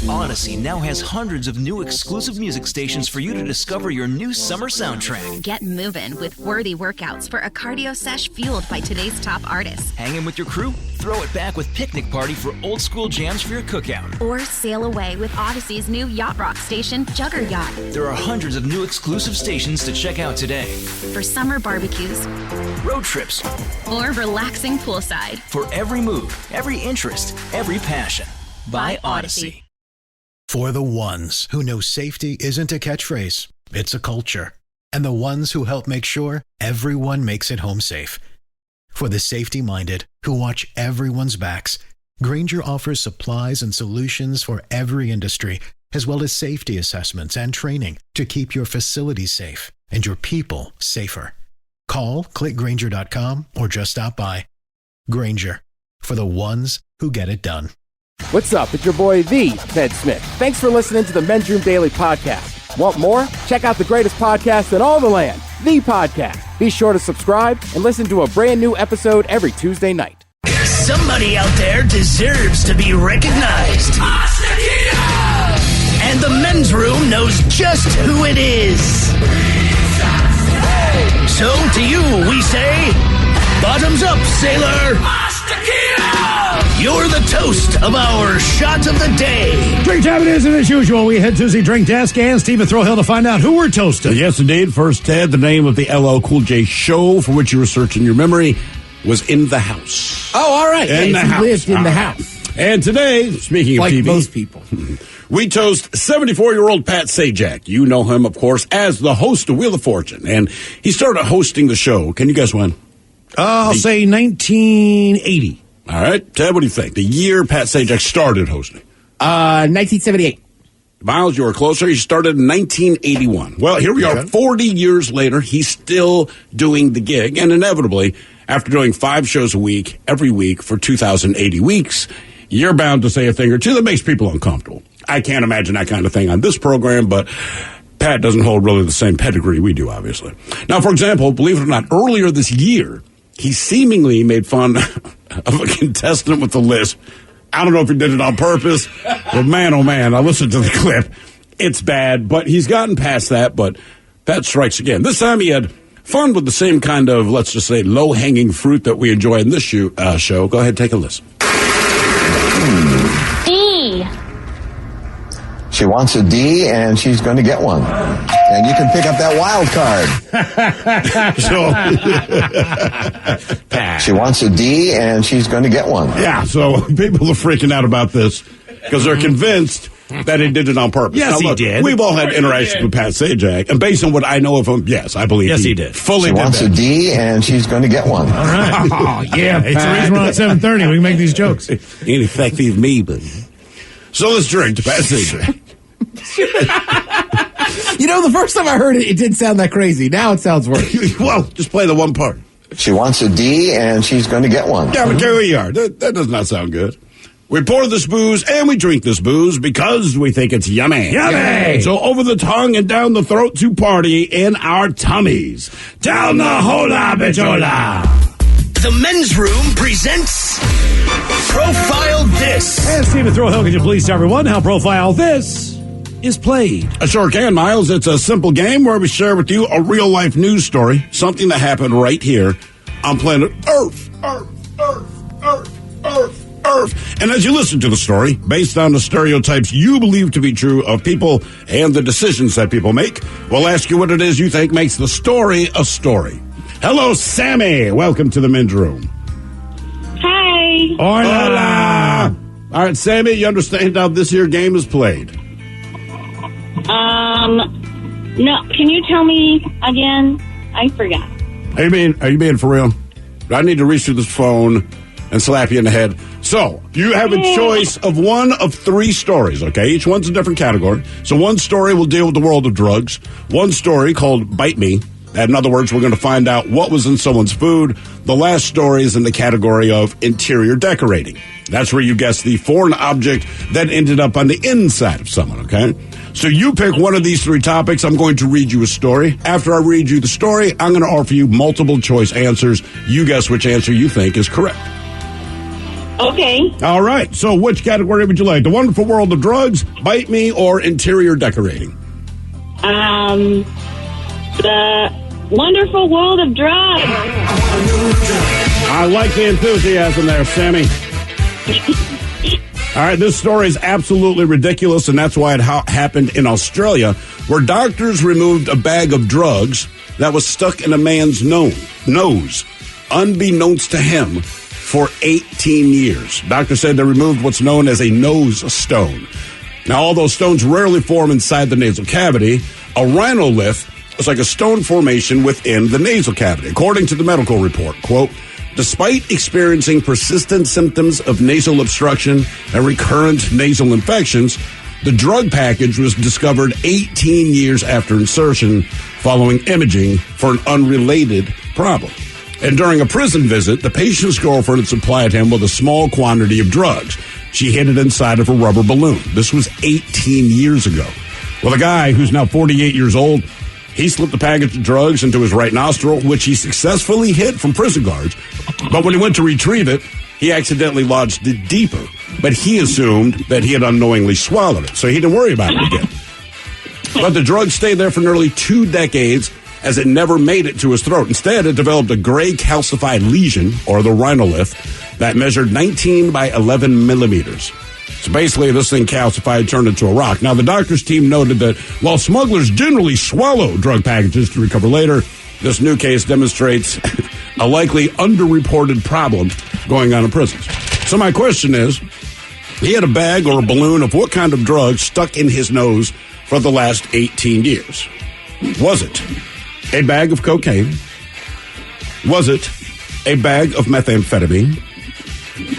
Odyssey now has hundreds of new exclusive music stations for you to discover your new summer soundtrack. Get moving with worthy workouts for a cardio sesh fueled by today's top artists. Hanging with your crew? Throw it back with Picnic Party for old school jams for your cookout. Or sail away with Odyssey's new yacht rock station, Jugger Yacht. There are hundreds of new exclusive stations to check out today. For summer barbecues, road trips, or relaxing poolside. For every mood, every interest, every passion. By Odyssey. For the ones who know safety isn't a catchphrase, it's a culture. And the ones who help make sure everyone makes it home safe. For the safety-minded who watch everyone's backs, Grainger offers supplies and solutions for every industry, as well as safety assessments and training to keep your facilities safe and your people safer. Call, click Grainger.com, or just stop by. Grainger, for the ones who get it done. What's up? It's your boy, the Ted Smith. Thanks for listening to the Men's Room Daily Podcast. Want more? Check out the greatest podcast in all the land, The Podcast. Be sure to subscribe and listen to a brand new episode every Tuesday night. Somebody out there deserves to be recognized. And the Men's Room knows just who it is. So to you, we say, bottoms up, sailor. You're the toast of our shot of the day. Drink time it is, and as usual, we head to the drink desk and Stephen Throwhill to find out who we're toasting. Yes, indeed. First, Ted, the name of the LL Cool J show for which you were searching your memory was In the House. Oh, all right. In the House. Lived in the house. And today, speaking of like TV, most people, we toast 74-year-old Pat Sajak. You know him, of course, as the host of Wheel of Fortune, and he started hosting the show. Can you guess when? I'll say 1980. All right. Ted, what do you think? The year Pat Sajak started hosting? 1978. Miles, you were closer. He started in 1981. Well, here we are 40 years later. He's still doing the gig. And inevitably, after doing 5 shows a week, every week for 2,080 weeks, you're bound to say a thing or two that makes people uncomfortable. I can't imagine that kind of thing on this program, but Pat doesn't hold really the same pedigree we do, obviously. Now, for example, believe it or not, earlier this year, he seemingly made fun of a contestant with the lisp. I don't know if he did it on purpose, but man, oh man, I listened to the clip. It's bad, but he's gotten past that, but Pat strikes again. This time he had fun with the same kind of, let's just say, low-hanging fruit that we enjoy in this show. Go ahead, take a listen. D. She wants a D, and she's going to get one. And you can pick up that wild card. She wants a D, and she's going to get one. Yeah, so people are freaking out about this because they're convinced that he did it on purpose. Yes, now, look, he did. We've all had interactions with Pat Sajak, and based on what I know of him, yes, I believe he did. Fully she did wants that. a D, and she's going to get one. All right. Oh, yeah, it's the reason we're on 7:30. We can make these jokes. Ain't effective me, but... So let's drink to Pat Sajak. You know, the first time I heard it, it didn't sound that crazy. Now it sounds worse. Well, just play the one part. She wants a D, and she's going to get one. Yeah, but here we are. That does not sound good. We pour this booze and we drink this booze because we think it's yummy. Yummy! So over the tongue and down the throat to party in our tummies. Down the hola bichola. The Men's Room presents Profile This. And Stephen Throwhill, could you please tell everyone how Profile This is played? I sure can, Miles. It's a simple game where we share with you a real-life news story, something that happened right here on planet Earth. Earth. And as you listen to the story, based on the stereotypes you believe to be true of people and the decisions that people make, we'll ask you what it is you think makes the story a story. Hello, Sammy. Welcome to the Men's Room. Hi. Hola. All right, Sammy, you understand how this here game is played? No. Can you tell me again? I forgot. Are you being for real? I need to reach through this phone and slap you in the head. So, you have a choice of one of 3 stories, okay? Each one's a different category. So one story will deal with the world of drugs. One story called Bite Me. In other words, we're going to find out what was in someone's food. The last story is in the category of interior decorating. That's where you guess the foreign object that ended up on the inside of someone, okay? So you pick one of these 3 topics. I'm going to read you a story. After I read you the story, I'm going to offer you multiple choice answers. You guess which answer you think is correct. Okay. All right. So which category would you like? The Wonderful World of Drugs, Bite Me, or Interior Decorating? The Wonderful World of Drugs. I like the enthusiasm there, Sammy. All right, this story is absolutely ridiculous, and that's why it happened in Australia, where doctors removed a bag of drugs that was stuck in a man's nose, unbeknownst to him, for 18 years. Doctors said they removed what's known as a nose stone. Now, although stones rarely form inside the nasal cavity, a rhinolith is like a stone formation within the nasal cavity. According to the medical report, quote, despite experiencing persistent symptoms of nasal obstruction and recurrent nasal infections, the drug package was discovered 18 years after insertion following imaging for an unrelated problem. And during a prison visit, the patient's girlfriend had supplied him with a small quantity of drugs. She hid it inside of a rubber balloon. This was 18 years ago. Well, the guy, who's now 48 years old, he slipped a package of drugs into his right nostril, which he successfully hid from prison guards. But when he went to retrieve it, he accidentally lodged it deeper. But he assumed that he had unknowingly swallowed it, so he didn't worry about it again. But the drugs stayed there for nearly 2 decades, as it never made it to his throat. Instead, it developed a gray calcified lesion, or the rhinolith, that measured 19 by 11 millimeters. So basically, this thing calcified, turned into a rock. Now, the doctor's team noted that while smugglers generally swallow drug packages to recover later, this new case demonstrates a likely underreported problem going on in prisons. So my question is, he had a bag or a balloon of what kind of drug stuck in his nose for the last 18 years? Was it a bag of cocaine? Was it a bag of methamphetamine?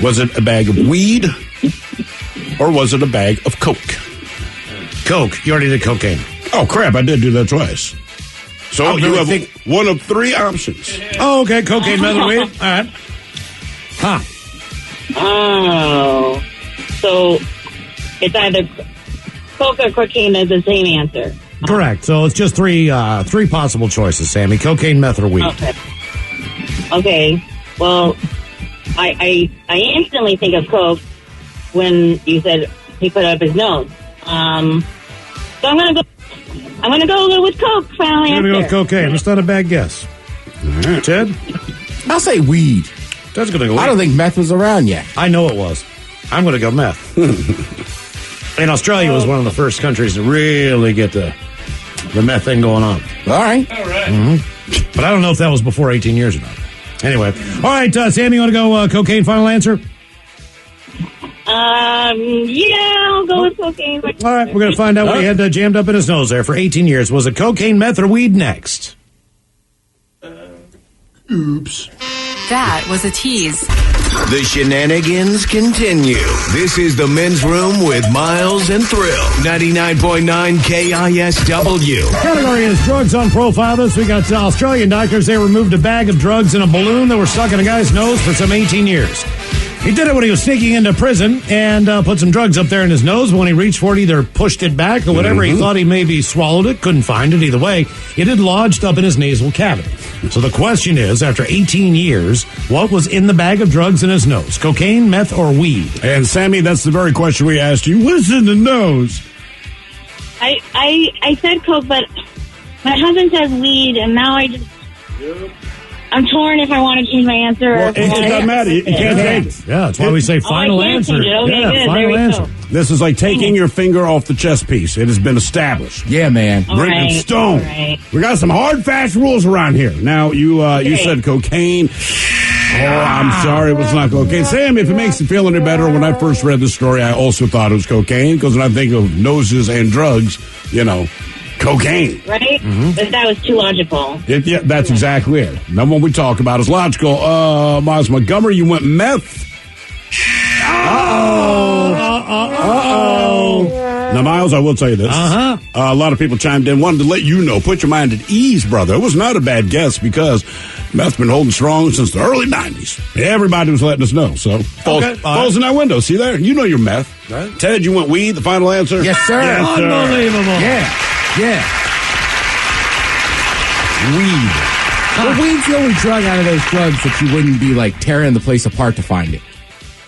Was it a bag of weed? Or was it a bag of Coke? Coke. You already did cocaine. Oh, crap. I did do that twice. So you have one of 3 options. Oh, okay. Cocaine, meth, weed. All right. Huh. Oh. So it's either Coke or cocaine is the same answer. Correct. So it's just 3 possible choices, Sammy. Cocaine, meth, or weed. Okay. Well, I instantly think of Coke when you said he put it up his nose. So I'm gonna go with Coke. Finally, I'm gonna go with cocaine. That's not a bad guess. Right. Ted, I'll say weed. Ted's gonna go weed. I don't think meth was around yet. I know it was. I'm gonna go meth. And Australia was one of the first countries to really get the meth thing going on. All right. Mm-hmm. But I don't know if that was before 18 years or not. Anyway, all right, Sammy, you want to go cocaine? Final answer. Yeah, I'll go with cocaine. All right, we're going to find out what he had jammed up in his nose there for 18 years. Was it cocaine, meth, or weed next? Oops. That was a tease. The shenanigans continue. This is the Men's Room with Miles and Thrill. 99.9 KISW. Category is drugs on profile. This we got Australian doctors. They removed a bag of drugs in a balloon that were stuck in a guy's nose for some 18 years. He did it when he was sneaking into prison and put some drugs up there in his nose. When he reached for it, either pushed it back or whatever. He thought he maybe swallowed it. Couldn't find it either way. It had lodged up in his nasal cavity. So the question is, after 18 years, what was in the bag of drugs in his nose? Cocaine, meth, or weed? And Sammy, that's the very question we asked you. What's in the nose? I said Coke, but my husband says weed, and now I'm torn if I want to change my answer. Well, it doesn't matter. You can't change it. Yeah, that's why we say final answer. Okay, yeah, good. final answer. This is like taking your finger off the chess piece. It has been established. Yeah, man. Written in stone. Right. We got some hard, fast rules around here. Now, you said cocaine. Oh, I'm sorry, it was not cocaine. Sam, if it makes you feel any better, when I first read this story, I also thought it was cocaine, because when I think of noses and drugs, cocaine. Right? But that was too logical. Yeah, that's exactly it. Now, when we talk about is logical. Miles Montgomery, you went meth. Now, Miles, I will tell you this. A lot of people chimed in, wanted to let you know, put your mind at ease, brother. It was not a bad guess, because meth's been holding strong since the early 90s. Everybody was letting us know. So, falls in that window. See there? You know your meth. Right. Ted, you went weed, the final answer? Yes, sir. Yes, sir. Unbelievable. Yeah. Weed. Well, weed's the only drug out of those drugs that you wouldn't be, tearing the place apart to find it.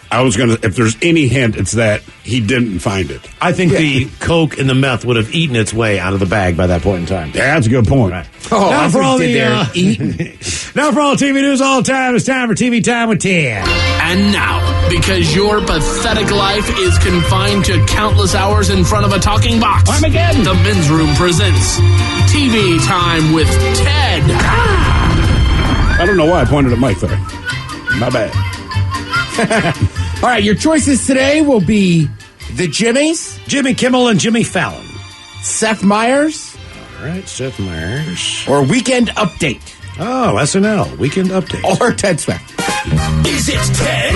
I if there's any hint, it's that he didn't find it. I think the coke and the meth would have eaten its way out of the bag by that point in time. Yeah, that's a good point. Right. Oh, now for all now for all TV news all time, it's time for TV Time with Ted. And now, because your pathetic life is confined to countless hours in front of a talking box, Armageddon. The Men's Room presents TV Time with Ted. I don't know why I pointed at Mike there. My bad. All right, your choices today will be the Jimmys, Jimmy Kimmel and Jimmy Fallon. Seth Meyers, All right, Seth Meyers. or Weekend Update, Oh, SNL, Weekend Update. or Ted Smith. Is it Ted?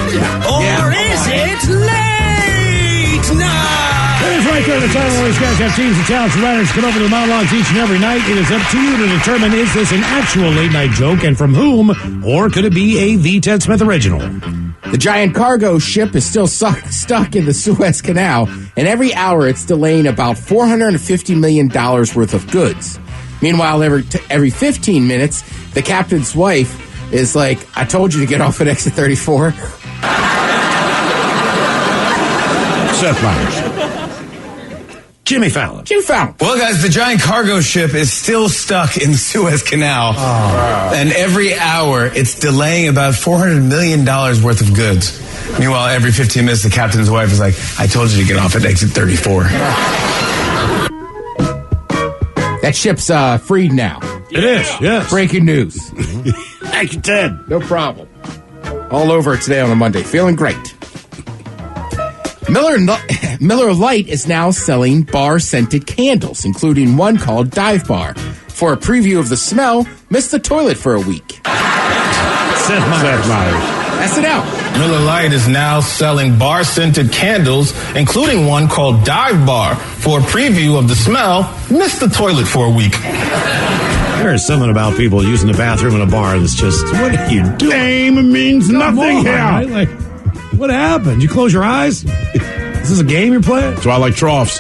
Or is it late night? That is right there at the time where these guys have teams of talents and writers come over to the monologues each and every night. It is up to you to determine, is this an actual late night joke and from whom, or could it be a The Ted Smith original? The giant cargo ship is still stuck in the Suez Canal, and every hour it's delaying about $450 million worth of goods. Meanwhile, every 15 minutes, the captain's wife is like, I told you to get off at exit 34. Seth Meyers. Jimmy Fallon. Jimmy Fallon. Well, guys, the giant cargo ship is still stuck in the Suez Canal. And every hour, it's delaying about $400 million worth of goods. Meanwhile, every 15 minutes, the captain's wife is like, I told you to get off at exit 34. That ship's freed now. It is, yes. Breaking news. Thank you, Ted. No problem. All over it today on a Monday. Feeling great. Miller Lite is now selling bar-scented candles, including one called Dive Bar. For a preview of the smell, miss the toilet for a week. Seth Meyers. That's it out. Miller Lite is now selling bar-scented candles, including one called Dive Bar. For a preview of the smell, miss the toilet for a week. There is something about people using the bathroom in a bar that's just, what are you doing? Name means nothing here. Right? Like, what happened? You close your eyes? Is this a game you're playing? That's why I like troughs.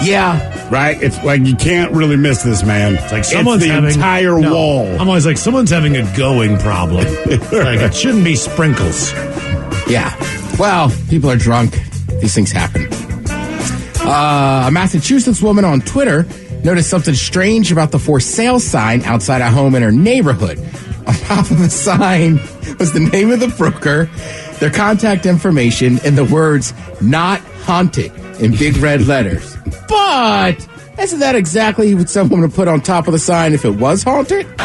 Yeah. Right? It's like you can't really miss this, man. It's like someone's the having entire wall. I'm always like, someone's having a going problem. Like, it shouldn't be sprinkles. Yeah. Well, people are drunk. These things happen. A Massachusetts woman on Twitter noticed something strange about the for sale sign outside a home in her neighborhood. On top of the sign was the name of the broker, their contact information, and the words, not haunted, in big red letters. But isn't that exactly what someone would put on top of the sign if it was haunted? The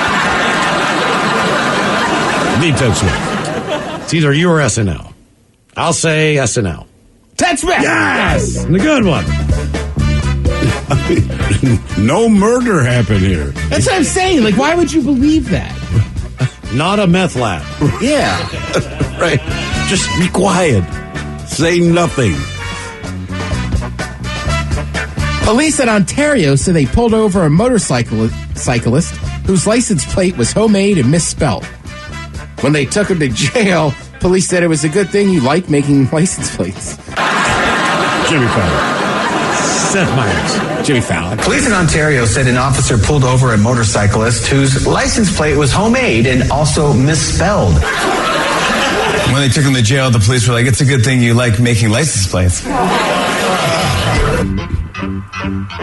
Ted Smith. It's either you or SNL. I'll say SNL. Ted Smith! Yes! The good one. No murder happened here. That's what I'm saying. Like, why would you believe that? Not a meth lab. Yeah. Right. Just be quiet. Say nothing. Police in Ontario said they pulled over a motorcyclist whose license plate was homemade and misspelled. When they took him to jail, police said it was a good thing you like making license plates. Jimmy Fallon. Seth Meyers. Jimmy Fallon. Police in Ontario said an officer pulled over a motorcyclist whose license plate was homemade and also misspelled. When they took him to jail, the police were like, it's a good thing you like making license plates.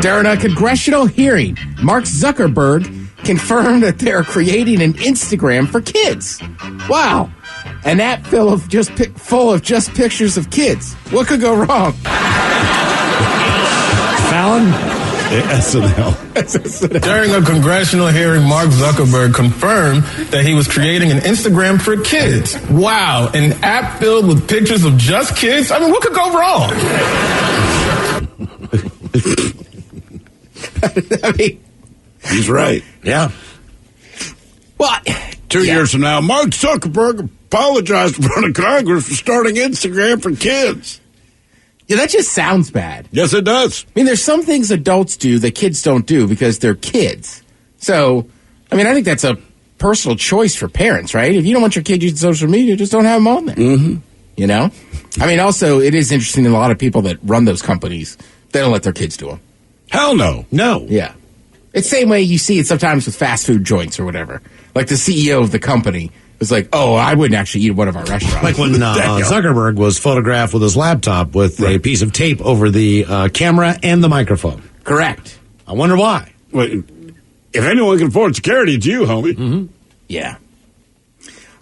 During a congressional hearing, Mark Zuckerberg confirmed that they're creating an Instagram for kids. Wow. An app full of just pictures of kids. What could go wrong? Fallon? SNL. During a congressional hearing, Mark Zuckerberg confirmed that he was creating an Instagram for kids. Wow, an app filled with pictures of just kids? I mean, what could go wrong? I mean, he's right. Yeah. Well, 2 years from now, Mark Zuckerberg apologized in front of Congress for starting Instagram for kids. Yeah, that just sounds bad. Yes, it does. I mean, there's some things adults do that kids don't do because they're kids. So, I mean, I think that's a personal choice for parents, right? If you don't want your kid using social media, just don't have them on there. Mm-hmm. You know? I mean, also, it is interesting that a lot of people that run those companies, they don't let their kids do them. Hell no. No. Yeah. It's the same way you see it sometimes with fast food joints or whatever. Like the CEO of the company was like, oh, I wouldn't actually eat at one of our restaurants. Like when Zuckerberg was photographed with his laptop with a piece of tape over the camera and the microphone. Correct. I wonder why. Well, if anyone can afford security, it's you, homie. Mm-hmm. Yeah.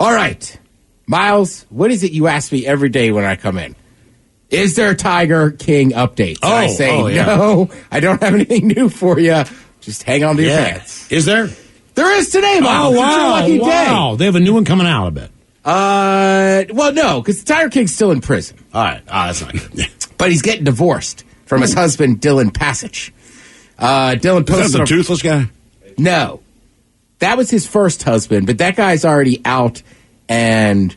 All right. Miles, what is it you ask me every day when I come in? Is there a Tiger King update? And I say, no, I don't have anything new for you. Just hang on to your pants. Is there? There is today, Miles. Oh, wow. It's your lucky day. Wow. They have a new one coming out, I bet. Well, no, because Tiger King's still in prison. All right. That's not good. But he's getting divorced from his husband, Dylan Passage. Dylan posted... Is that the toothless guy? No. That was his first husband, but that guy's already out, and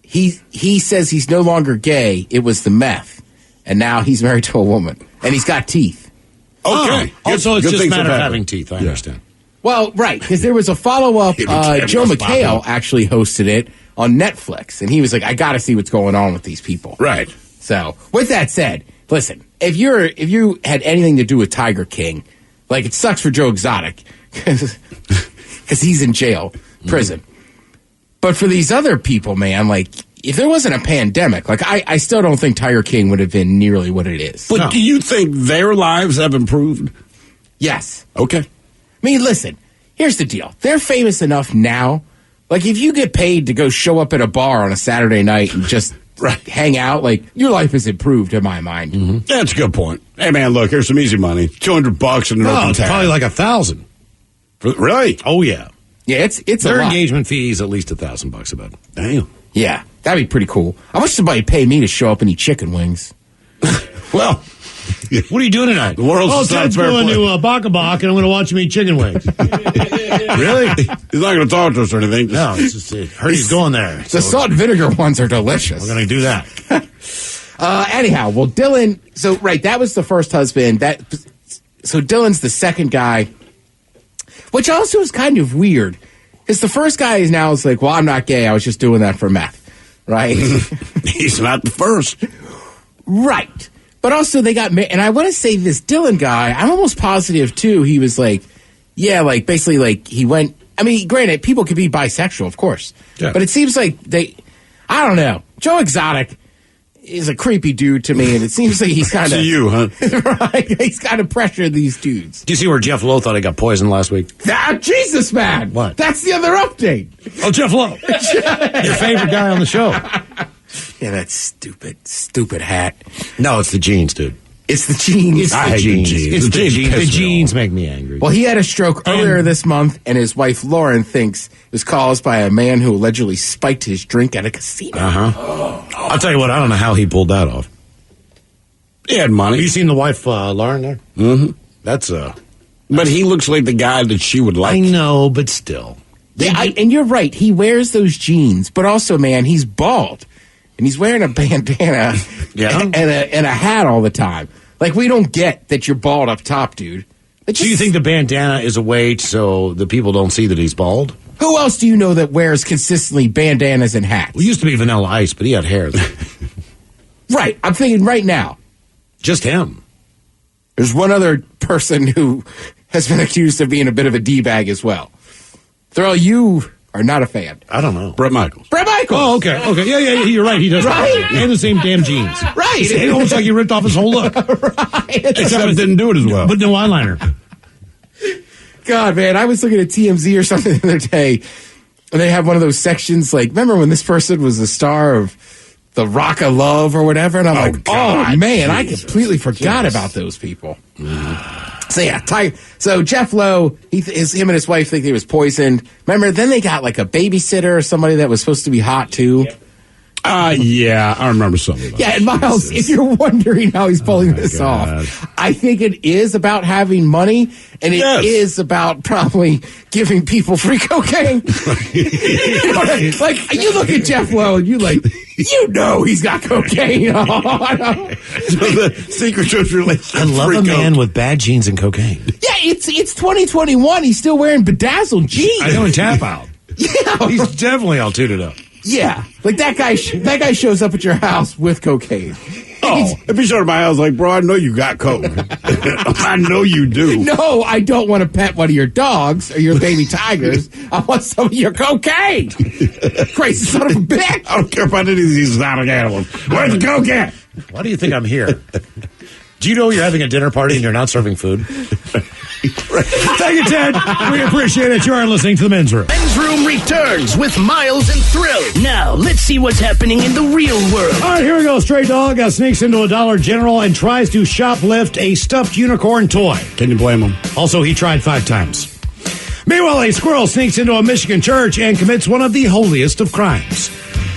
he says he's no longer gay. It was the meth, and now he's married to a woman, and he's got teeth. Okay. Also, it's just a matter of having teeth, I understand. Well, right, because there was a follow-up. Joe McHale actually hosted it on Netflix, and he was like, I got to see what's going on with these people. Right. So, with that said, listen, if you had anything to do with Tiger King, like, it sucks for Joe Exotic, because he's in jail, prison. But for these other people, man, like, if there wasn't a pandemic, like, I still don't think Tiger King would have been nearly what it is. But do you think their lives have improved? Yes. Okay. I mean, listen, here's the deal. They're famous enough now. Like, if you get paid to go show up at a bar on a Saturday night and just hang out, like, your life has improved in my mind. Mm-hmm. That's a good point. Hey, man, look, here's some easy money. $200 in an open It's tab. probably like $1,000. Really? Oh, yeah. Yeah, it's their a lot. engagement fee is at least $1,000 about. Damn. Yeah, that'd be pretty cool. I wish somebody would pay me to show up and eat chicken wings. Well, what are you doing tonight? The world's Ted's going to Baka Bak, and I'm going to watch him eat chicken wings. Really? He's not going to talk to us or anything. No, it's just heard he's going there. The salt and vinegar ones are delicious. We're going to do that. Anyhow, well, Dylan. So that was the first husband. So Dylan's the second guy, which also is kind of weird. Because the first guy is now like, well, I'm not gay. I was just doing that for meth, right? He's not the first, right? But also they got married, and I want to say this Dylan guy, I'm almost positive, too, he was like, yeah, like, basically, like, he went, I mean, granted, people could be bisexual, of course. Yeah. But it seems like I don't know. Joe Exotic is a creepy dude to me, and it seems like he's kind of... To you, huh? Right? He's kind of pressuring these dudes. Do you see where Jeff Lowe thought he got poisoned last week? Jesus, man! What? That's the other update. Oh, Jeff Lowe. Your favorite guy on the show. Yeah, that stupid hat. No, it's the jeans, dude. It's the jeans. It's the jeans. It's the jeans. The jeans make me angry. Well, he had a stroke earlier this month, and his wife Lauren thinks it was caused by a man who allegedly spiked his drink at a casino. I'll tell you what, I don't know how he pulled that off. He had money. Have you seen the wife, Lauren, there? Mm-hmm. That's But he looks like the guy that she would like. I know, but still. Yeah, and you're right. He wears those jeans, but also, man, he's bald. And he's wearing a bandana and a hat all the time. Like, we don't get that you're bald up top, dude. Do you think the bandana is a way so the people don't see that he's bald? Who else do you know that wears consistently bandanas and hats? Well, used to be Vanilla Ice, but he had hair. Right. I'm thinking right now. Just him. There's one other person who has been accused of being a bit of a D-bag as well. Thurl, you are not a fan. I don't know. Brett Michaels. Oh, okay. Yeah, you're right. He does. Right. And the same damn jeans. Right. It's almost like he ripped off his whole look. Right. Except didn't do it as well. But no eyeliner. God, man, I was looking at TMZ or something the other day, and they have one of those sections, like, remember when this person was the star of The Rock of Love or whatever? And I'm God, man, Jesus. I completely forgot about those people. So, yeah, so Jeff Lowe, him and his wife think he was poisoned. Remember, then they got, like, a babysitter or somebody that was supposed to be hot, too. Yep. Yeah, I remember something about and Miles, if you're wondering how he's pulling this off, I think it is about having money, and it is about probably giving people free cocaine. Like, you look at Jeff Lowe, and you he's got cocaine on. So the secret to his relationship. I love a man with bad jeans and cocaine. Yeah, it's 2021. He's still wearing bedazzled jeans. I know, and tap out. Yeah. He's definitely all tooted up. Yeah, like that guy shows up at your house with cocaine. Oh, if he showed up my house, like, bro, I know you got coke. I know you do. No, I don't want to pet one of your dogs or your baby tigers. I want some of your cocaine. Crazy son of a bitch. I don't care about any of these exotic animals. Where's the coke at? Why do you think I'm here? Do you know you're having a dinner party and you're not serving food? Thank you, Ted. We appreciate it. You are listening to The Men's Room. Men's Room returns with Miles and Thrill. Now, let's see what's happening in the real world. All right, here we go. Stray dog sneaks into a Dollar General and tries to shoplift a stuffed unicorn toy. Can you blame him? Also, he tried 5 times. Meanwhile, a squirrel sneaks into a Michigan church and commits one of the holiest of crimes.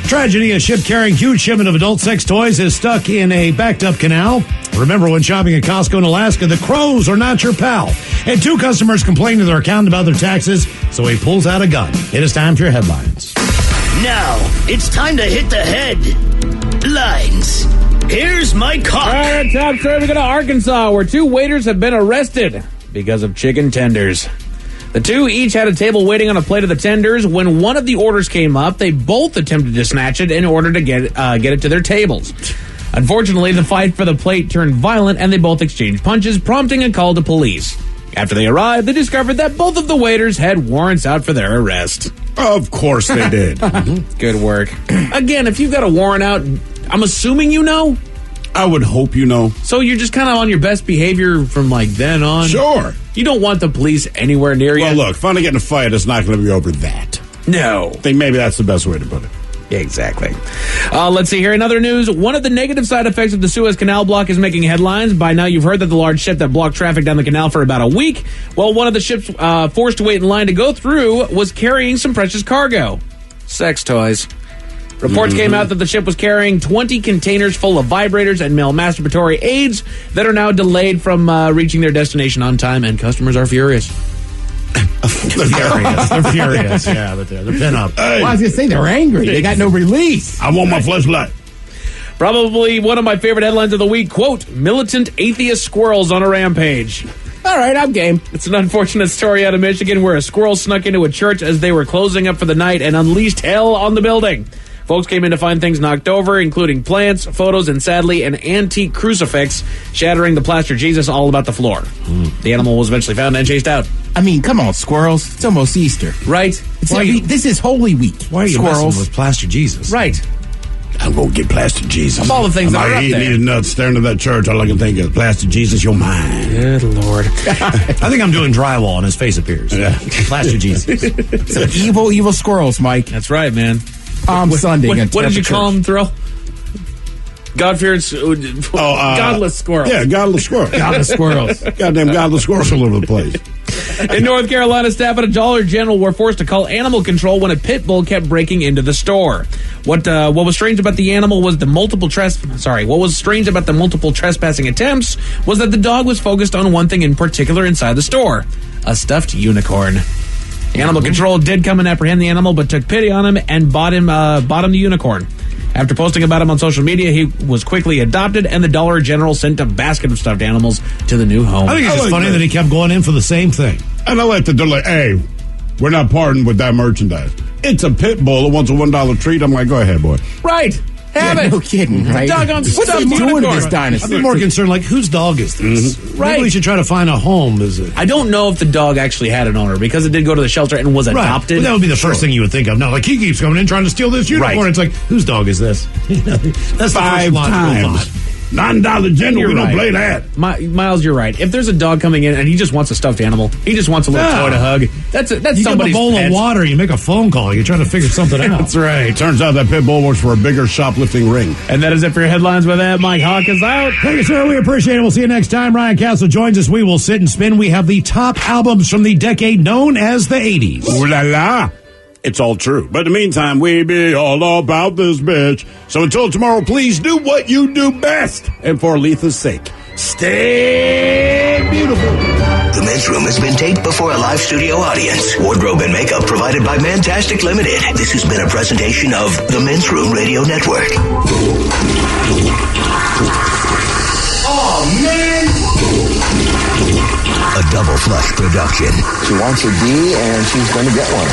Tragedy, a ship carrying huge shipment of adult sex toys is stuck in a backed-up canal. Remember when shopping at Costco in Alaska, the crows are not your pal. And 2 customers complain to their accountant about their taxes, so he pulls out a gun. It is time for your headlines. Now, it's time to hit the headlines. Here's my cock. All right, top story, we go to Arkansas, where 2 waiters have been arrested because of chicken tenders. The 2 each had a table waiting on a plate of the tenders. When one of the orders came up, they both attempted to snatch it in order to get it to their tables. Unfortunately, the fight for the plate turned violent, and they both exchanged punches, prompting a call to police. After they arrived, they discovered that both of the waiters had warrants out for their arrest. Of course they did. Good work. Again, if you've got a warrant out, I'm assuming you know? I would hope you know. So you're just kind of on your best behavior from like then on? Sure. You don't want the police anywhere near you? Well, look, finally getting a fight is not going to be over that. No. I think maybe that's the best way to put it. Exactly. Let's see here. In other news, one of the negative side effects of the Suez Canal block is making headlines. By now, you've heard that the large ship that blocked traffic down the canal for about a week. Well, one of the ships forced to wait in line to go through was carrying some precious cargo. Sex toys. Reports came out that the ship was carrying 20 containers full of vibrators and male masturbatory aids that are now delayed from reaching their destination on time, and customers are furious. They're furious. They're furious. Yeah, but they're pent up. Hey. Well, I was going to say they're angry. They got no release. I want my flashlight. Probably one of my favorite headlines of the week. Quote, militant atheist squirrels on a rampage. All right, I'm game. It's an unfortunate story out of Michigan where a squirrel snuck into a church as they were closing up for the night and unleashed hell on the building. Folks came in to find things knocked over, including plants, photos, and sadly, an antique crucifix shattering the plaster Jesus all about the floor. The animal was eventually found and chased out. I mean, come on, squirrels. It's almost Easter. Right. This is Holy Week. Why are you messing with plaster Jesus? Right. I'm going to get plaster Jesus. Of all the things that are up there. I eating nuts staring at that church. All I can think is, plaster Jesus, you're mine. Good Lord. I think I'm doing drywall and his face appears. Yeah. Plaster Jesus. So evil squirrels, Mike. That's right, man. Sunday. What did you call them, Thrill? God-feared, godless squirrels. Yeah, godless squirrels. Godless squirrels. Goddamn godless squirrels all over the place. In North Carolina, staff at a Dollar General were forced to call animal control when a pit bull kept breaking into the store. What was strange about the animal was What was strange about the multiple trespassing attempts was that the dog was focused on one thing in particular inside the store: a stuffed unicorn. Animal control did come and apprehend the animal, but took pity on him and bought him the unicorn. After posting about him on social media, he was quickly adopted, and the Dollar General sent a basket of stuffed animals to the new home. I think it's just funny that he kept going in for the same thing. And I like that they're like, hey, we're not parting with that merchandise. It's a pit bull that wants a $1 treat. I'm like, go ahead, boy. Right. Have it. No kidding, right? Doggone What's he doing to this dinosaur? I'd be more concerned, like, whose dog is this? Right. Maybe we should try to find a home. I don't know if the dog actually had an owner because it did go to the shelter and was adopted. But that would be the first thing you would think of. No, like, he keeps coming in trying to steal this unicorn. Right. It's like, whose dog is this? That's 5 times. $9 General, we don't play that. Miles, you're right. If there's a dog coming in and he just wants a stuffed animal, he just wants a little toy to hug, that's you somebody's give him a bowl of water, you make a phone call, you're trying to figure something out. That's right. Turns out that pit bull works for a bigger shoplifting ring. And that is it for your headlines with that. Mike Hawk is out. Thank you, sir. We appreciate it. We'll see you next time. Ryan Castle joins us. We will sit and spin. We have the top albums from the decade known as the 80s. Ooh la la. It's all true. But in the meantime, we be all about this bitch. So until tomorrow, please do what you do best. And for Letha's sake, stay beautiful. The Men's Room has been taped before a live studio audience. Wardrobe and makeup provided by Mantastic Limited. This has been a presentation of the Men's Room Radio Network. Oh, man. A Double Flush production. She wants a D, and she's going to get one.